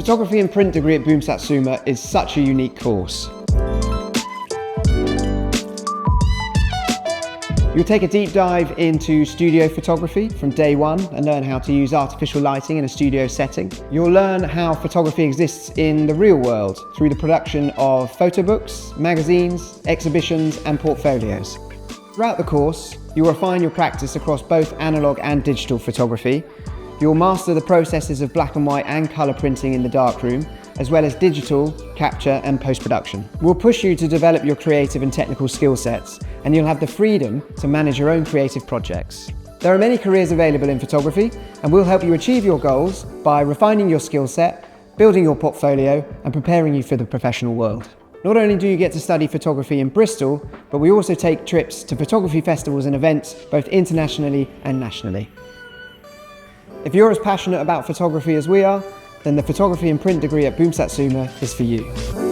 photography and print degree at Boomsatsuma is such a unique course. You'll take a deep dive into studio photography from day one and learn how to use artificial lighting in a studio setting. You'll learn how photography exists in the real world through the production of photobooks, magazines, exhibitions and portfolios. Throughout the course, you'll refine your practice across both analog and digital photography. You'll master the processes of black and white and colour printing in the darkroom, as well as digital, capture and post-production. We'll push you to develop your creative and technical skill sets, and you'll have the freedom to manage your own creative projects. There are many careers available in photography, and we'll help you achieve your goals by refining your skill set, building your portfolio and preparing you for the professional world. Not only do you get to study photography in Bristol, but we also take trips to photography festivals and events both internationally and nationally. If you're as passionate about photography as we are, then the photography and print degree at Boomsatsuma is for you.